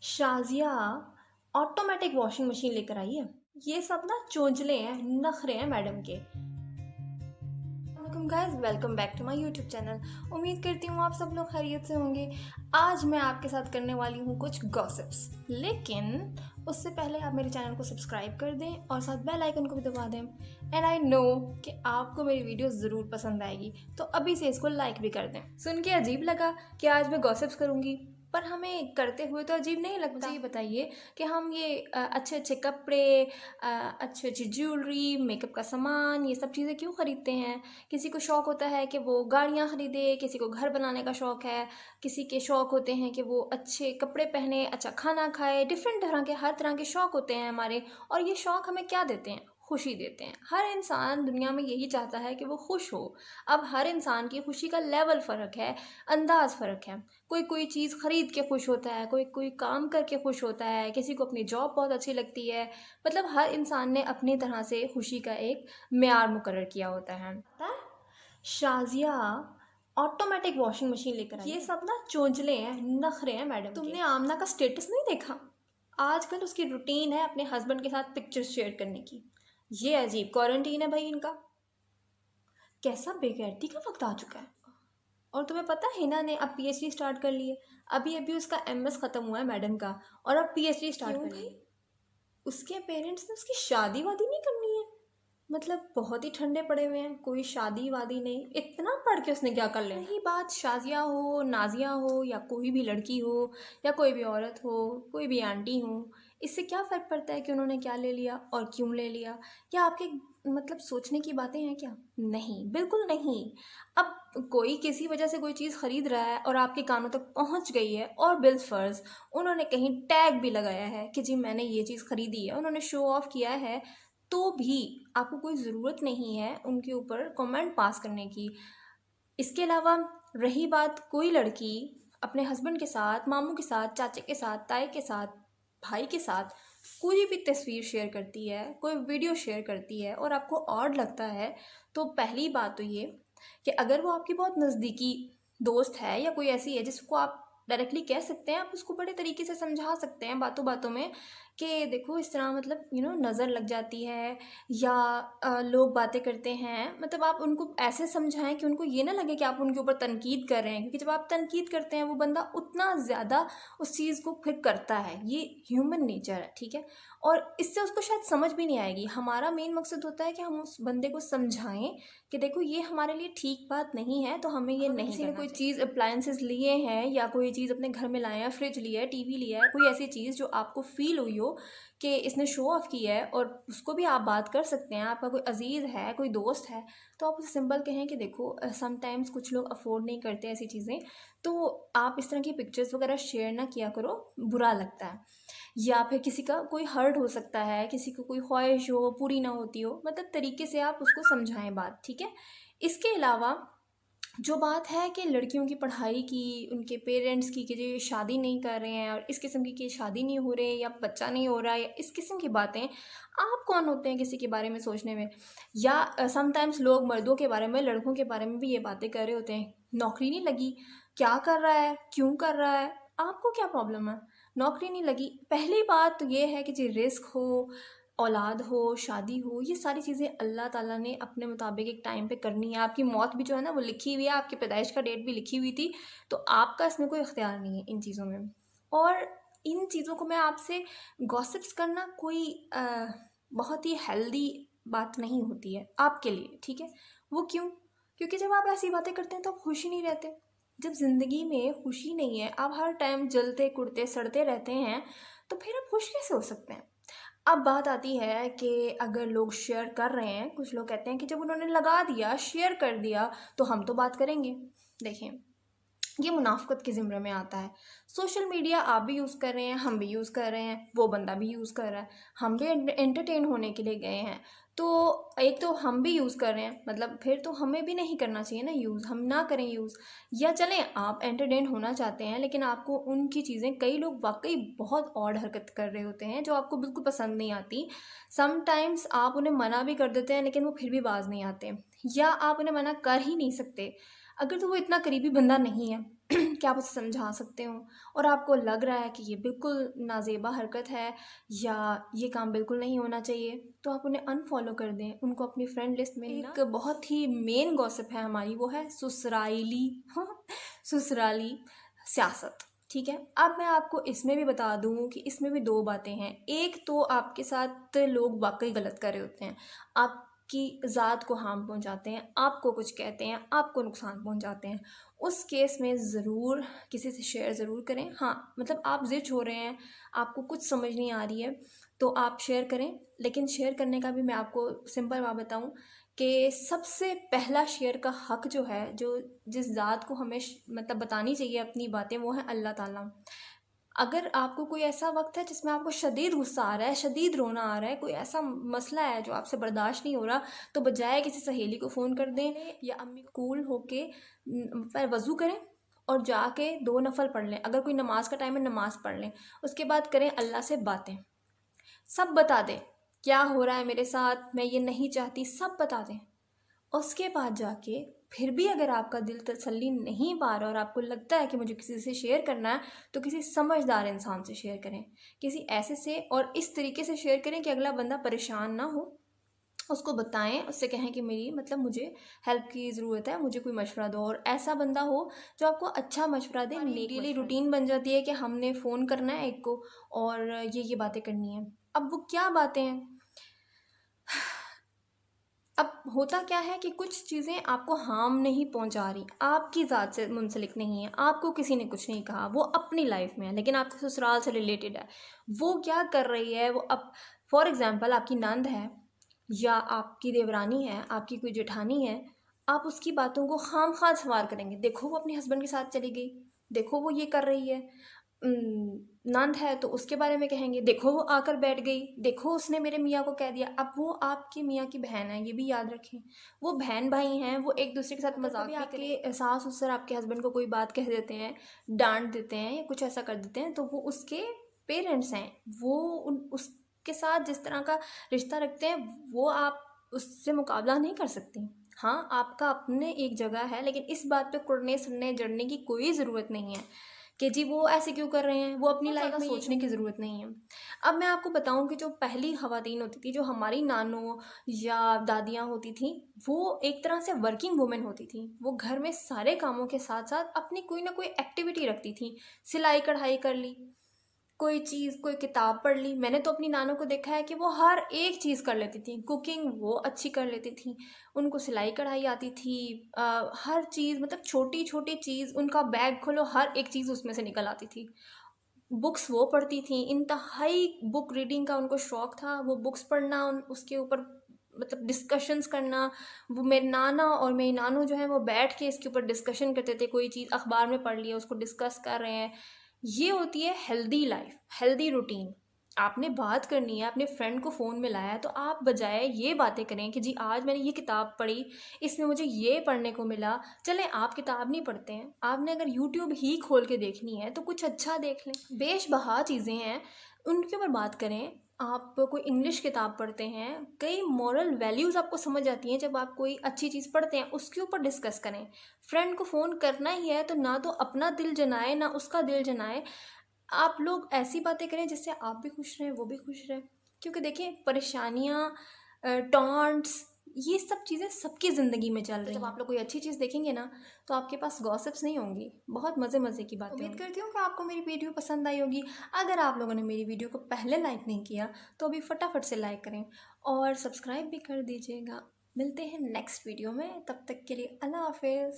Shazia automatic washing machine लेकर आई है। ये सब ना चोंचले हैं, नखरे हैं मैडम के। Guys, welcome back to my YouTube channel. उम्मीद करती हूँ आप सब लोग खैरियत से होंगे। आज मैं आपके साथ करने वाली हूँ कुछ गॉसिप्स, लेकिन उससे पहले आप मेरे चैनल को सब्सक्राइब कर दें और साथ बेल आइकन को भी दबा दें। एंड आई नो कि आपको मेरी वीडियो ज़रूर पसंद आएगी, तो अभी से इसको लाइक भी कर दें। सुन के अजीब लगा कि आज मैं गॉसिप्स करूँगी, पर हमें करते हुए तो अजीब नहीं लगता। मुझे ये बताइए कि हम ये अच्छे अच्छे कपड़े, अच्छी अच्छी ज्वेलरी, मेकअप का सामान, ये सब चीज़ें क्यों ख़रीदते हैं? किसी को शौक़ होता है कि वो गाड़ियाँ ख़रीदे, किसी को घर बनाने का शौक़ है, किसी के शौक़ होते हैं कि वो अच्छे कपड़े पहने, अच्छा खाना खाए। डिफरेंट तरह के, हर तरह के शौक़ होते हैं हमारे, और ये शौक़ हमें क्या देते हैं? खुशी देते हैं। हर इंसान दुनिया में यही चाहता है कि वो खुश हो। अब हर इंसान की खुशी का लेवल फ़र्क है, अंदाज़ फ़र्क है। कोई कोई चीज़ ख़रीद के खुश होता है, कोई कोई काम करके खुश होता है, किसी को अपनी जॉब बहुत अच्छी लगती है। मतलब हर इंसान ने अपनी तरह से खुशी का एक मेयार मुकर्रर किया होता है। शाज़िया ऑटोमेटिक वॉशिंग मशीन लेकर आई। ये सब ना चोंचले हैं, नखरे हैं मैडम। तुमने आमना का स्टेटस नहीं देखा? आजकल उसकी रूटीन है अपने हस्बैंड के साथ पिक्चर्स शेयर करने की। ये अजीब क्वारंटीन है भाई इनका। कैसा बेगैरती का वक्त आ चुका है। और तुम्हें पता है हिना ने अब पीएचडी स्टार्ट कर ली है। अभी अभी उसका एमएस खत्म हुआ है मैडम का, और अब पीएचडी स्टार्ट कर ली है। उसके पेरेंट्स ने उसकी शादी वादी नहीं करनी है। मतलब बहुत ही ठंडे पड़े हुए हैं, कोई शादी वादी नहीं। इतना पढ़ के उसने क्या कर लिया? यही बात शाज़िया हो, नाजिया हो, या कोई भी लड़की हो, या कोई भी औरत हो, कोई भी आंटी हो, इससे क्या फ़र्क पड़ता है कि उन्होंने क्या ले लिया और क्यों ले लिया? क्या आपके मतलब सोचने की बातें हैं क्या? नहीं, बिल्कुल नहीं। अब कोई किसी वजह से कोई चीज़ ख़रीद रहा है और आपके कानों तक पहुंच गई है, और बिलफ़र्ज़ उन्होंने कहीं टैग भी लगाया है कि जी मैंने ये चीज़ ख़रीदी है, उन्होंने शो ऑफ़ किया है, तो भी आपको कोई ज़रूरत नहीं है उनके ऊपर कमेंट पास करने की। इसके अलावा रही बात, कोई लड़की अपने हस्बैंड के साथ, मामू के साथ, चाचे के साथ, ताए के साथ, भाई के साथ कोई भी तस्वीर शेयर करती है, कोई वीडियो शेयर करती है और आपको ऑड लगता है, तो पहली बात तो ये कि अगर वो आपकी बहुत नज़दीकी दोस्त है या कोई ऐसी है जिसको आप डायरेक्टली कह सकते हैं, आप उसको बड़े तरीके से समझा सकते हैं बातों बातों में कि देखो इस तरह मतलब नज़र लग जाती है, या लोग बातें करते हैं। मतलब आप उनको ऐसे समझाएं कि उनको ये ना लगे कि आप उनके ऊपर तनकीद कर रहे हैं, क्योंकि जब आप तनकीद करते हैं वो बंदा उतना ज़्यादा उस चीज़ को फिर करता है। ये ह्यूमन नेचर है, ठीक है। और इससे उसको शायद समझ भी नहीं आएगी। हमारा मेन मकसद होता है कि हम उस बंदे को समझाएं कि देखो ये हमारे लिए ठीक बात नहीं है, तो हमें ये नहीं करना चाहिए। कोई चीज़ अप्लायंसेस लिए हैं, या कोई चीज़ अपने घर में लाए हैं, फ्रिज लिया है, टीवी लिया है, कोई ऐसी चीज़ जो आपको फील हुई हो कि इसने शो ऑफ़ किया है, और उसको भी आप बात कर सकते हैं। आपका कोई अजीज़ है, कोई दोस्त है, तो आप उसे सिंपल कहें कि देखो समटाइम्स कुछ लोग अफोर्ड नहीं करते ऐसी चीज़ें, तो आप इस तरह की पिक्चर्स वगैरह शेयर ना किया करो, बुरा लगता है। या फिर किसी का कोई हर्ट हो सकता है, किसी को कोई ख्वाहिश हो पूरी ना होती हो, मतलब तरीके से आप उसको समझाएं बात, ठीक है। इसके अलावा जो बात है कि लड़कियों की पढ़ाई की, उनके पेरेंट्स की, कि जो ये शादी नहीं कर रहे हैं और इस किस्म की कि शादी नहीं हो रही, या बच्चा नहीं हो रहा है, या इस किस्म की बातें, आप कौन होते हैं किसी के बारे में सोचने में? या समटाइम्स लोग मर्दों के बारे में, लड़कों के बारे में भी ये बातें कर रहे होते हैं। नौकरी नहीं लगी, क्या कर रहा है, क्यों कर रहा है, आपको क्या प्रॉब्लम है? नौकरी नहीं लगी, पहली बात तो ये है कि जी रिस्क हो, औलाद हो, शादी हो, ये सारी चीज़ें अल्लाह ताला ने अपने मुताबिक एक टाइम पे करनी है। आपकी मौत भी जो है ना वो लिखी हुई है, आपकी पैदाइश का डेट भी लिखी हुई थी, तो आपका इसमें कोई इख्तियार नहीं है इन चीज़ों में। और इन चीज़ों को मैं आपसे गॉसिप्स करना कोई बहुत ही हेल्दी बात नहीं होती है आपके लिए, ठीक है। वो क्यों? क्योंकि जब आप ऐसी बातें करते हैं तो आप खुश ही नहीं रहते। जब ज़िंदगी में खुशी नहीं है, आप हर टाइम जलते कुड़ते सड़ते रहते हैं, तो फिर आप खुश कैसे हो सकते हैं? अब बात आती है कि अगर लोग शेयर कर रहे हैं, कुछ लोग कहते हैं कि जब उन्होंने लगा दिया, शेयर कर दिया, तो हम तो बात करेंगे। देखिए, ये मुनाफ़िक़त के ज़िम्मे में आता है। सोशल मीडिया आप भी यूज़ कर रहे हैं, हम भी यूज़ कर रहे हैं, वो बंदा भी यूज़ कर रहा है, हम भी एंटरटेन होने के लिए गए हैं। तो एक तो हम भी यूज़ कर रहे हैं, मतलब फिर तो हमें भी नहीं करना चाहिए ना यूज़, हम ना करें यूज़। या चलें आप एंटरटेन होना चाहते हैं, लेकिन आपको उनकी चीज़ें, कई लोग वाक़ई बहुत ऑड हरकत कर रहे होते हैं जो आपको बिल्कुल पसंद नहीं आती। समटाइम्स आप उन्हें मना भी कर देते हैं, लेकिन वो फिर भी बाज़ नहीं आते, या आप उन्हें मना कर ही नहीं सकते। अगर तो वो इतना करीबी बंदा नहीं है कि आप उसे समझा सकते हो और आपको लग रहा है कि ये बिल्कुल नाजेबा हरकत है या ये काम बिल्कुल नहीं होना चाहिए, तो आप उन्हें अनफॉलो कर दें, उनको अपनी फ्रेंड लिस्ट में। एक बहुत ही मेन गॉसिप है हमारी, वो है ससुराली ससुराली सियासत। ठीक है, अब मैं आपको इसमें भी बता दूं कि इसमें भी दो बातें हैं। एक तो आपके साथ लोग वाकई गलत कर रहे होते हैं, आपकी ज़ात को हार्म पहुंचाते हैं, आपको कुछ कहते हैं, आपको नुकसान पहुंचाते हैं। उस केस में ज़रूर किसी से शेयर ज़रूर करें। हाँ, मतलब आप ज़िद हो रहे हैं, आपको कुछ समझ नहीं आ रही है, तो आप शेयर करें। लेकिन शेयर करने का भी मैं आपको सिंपल बात बताऊं कि सबसे पहला शेयर का हक जो है, जो जिस ज़ात को हमें मतलब बतानी चाहिए अपनी बातें, वो है अल्लाह ताला। अगर आपको कोई ऐसा वक्त है जिसमें आपको शदीद गुस्सा आ रहा है, शदीद रोना आ रहा है, कोई ऐसा मसला है जो आपसे बर्दाश्त नहीं हो रहा, तो बजाय किसी सहेली को फ़ोन कर दें या अम्मी को कूल होके पर वज़ू करें और जाके 2 नफल पढ़ लें। अगर कोई नमाज का टाइम है, नमाज पढ़ लें। उसके बाद करें अल्लाह से बातें, सब बता दें क्या हो रहा है मेरे साथ, मैं ये नहीं चाहती, सब बता दें। उसके बाद जाके फिर भी अगर आपका दिल तसल्ली नहीं पा रहा और आपको लगता है कि मुझे किसी से शेयर करना है, तो किसी समझदार इंसान से शेयर करें, किसी ऐसे से, और इस तरीके से शेयर करें कि अगला बंदा परेशान ना हो। उसको बताएं, उससे कहें कि मेरी मतलब मुझे हेल्प की ज़रूरत है, मुझे कोई मशवरा दो। और ऐसा बंदा हो जो आपको अच्छा मशवरा दे। डेली रूटीन बन जाती है कि हमने फ़ोन करना है एक को और ये बातें करनी है। अब वो क्या बातें हैं, अब होता क्या है कि कुछ चीज़ें आपको हार्म नहीं पहुंचा रही, आपकी ज़ात से मुंसलिक नहीं है, आपको किसी ने कुछ नहीं कहा, वो अपनी लाइफ में है, लेकिन आपके ससुराल से रिलेटेड है। वो क्या कर रही है, वो अब फॉर एग्ज़ाम्पल आपकी नंद है या आपकी देवरानी है, आपकी कोई जेठानी है, आप उसकी बातों को खामखा सवार करेंगे। देखो वो अपने हस्बैंड के साथ चली गई, देखो वो ये कर रही है। नंद है तो उसके बारे में कहेंगे, देखो वो आकर बैठ गई, देखो उसने मेरे मियाँ को कह दिया। अब वो आपकी मियाँ की बहन है, ये भी याद रखें। वो बहन भाई हैं, वो एक दूसरे के साथ मजाक भी आपके सास ससुर आपके हस्बैंड को कोई बात कह देते हैं, डांट देते हैं या कुछ ऐसा कर देते हैं, तो वो उसके पेरेंट्स हैं, वो उसके साथ जिस तरह का रिश्ता रखते हैं वो आप उससे मुकाबला नहीं कर सकती। हाँ, आपका अपने एक जगह है, लेकिन इस बात पे कुड़ने सुनने जड़ने की कोई ज़रूरत नहीं है कि जी वो ऐसे क्यों कर रहे हैं, वो अपनी लाइफ में सोचने की ज़रूरत नहीं है। अब मैं आपको बताऊं कि जो पहली ख़वातीन होती थी, जो हमारी नानों या दादियाँ होती थी, वो एक तरह से वर्किंग वुमेन होती थी। वो घर में सारे कामों के साथ साथ अपनी कोई ना कोई एक्टिविटी रखती थी। सिलाई कढ़ाई कर ली, कोई चीज़, कोई किताब पढ़ ली। मैंने तो अपनी नानों को देखा है कि वो हर एक चीज़ कर लेती थी। कुकिंग वो अच्छी कर लेती थी, उनको सिलाई कढ़ाई आती थी, हर चीज़, मतलब छोटी छोटी चीज़, उनका बैग खोलो हर एक चीज़ उसमें से निकल आती थी। बुक्स वो पढ़ती थी, इंतहाई बुक रीडिंग का उनको शौक़ था। वो बुक्स पढ़ना, उसके ऊपर मतलब डिस्कशंस करना। वो मेरे नाना और मेरी नानू जो है वो बैठ के इसके ऊपर डिस्कशन करते थे। कोई चीज़ अखबार में पढ़ लिया, उसको डिस्कस कर रहे हैं। ये होती है हेल्दी लाइफ, हेल्दी रूटीन। आपने बात करनी है, अपने फ्रेंड को फ़ोन में लाया है, तो आप बजाय ये बातें करें कि जी आज मैंने ये किताब पढ़ी, इसमें मुझे ये पढ़ने को मिला। चलें आप किताब नहीं पढ़ते हैं, आपने अगर यूट्यूब ही खोल के देखनी है तो कुछ अच्छा देख लें। बेशबहा चीज़ें हैं, उनके ऊपर बात करें। आप कोई इंग्लिश किताब पढ़ते हैं, कई मॉरल वैल्यूज़ आपको समझ आती हैं जब आप कोई अच्छी चीज़ पढ़ते हैं, उसके ऊपर डिस्कस करें। फ्रेंड को फ़ोन करना ही है तो ना तो अपना दिल जलाए ना उसका दिल जलाए। आप लोग ऐसी बातें करें जिससे आप भी खुश रहें, वो भी खुश रहे। क्योंकि देखिए परेशानियाँ, टॉन्ट्स, ये सब चीज़ें सबकी ज़िंदगी में चल रही हैं। जब आप लोग कोई अच्छी चीज़ देखेंगे ना, तो आपके पास गॉसिप्स नहीं होंगी, बहुत मज़े मज़े की बातें। उम्मीद करती हूँ कि आपको मेरी वीडियो पसंद आई होगी। अगर आप लोगों ने मेरी वीडियो को पहले लाइक नहीं किया तो अभी फटाफट से लाइक करें और सब्सक्राइब भी कर दीजिएगा। मिलते हैं नेक्स्ट वीडियो में, तब तक के लिए अल्लाह हाफिज़।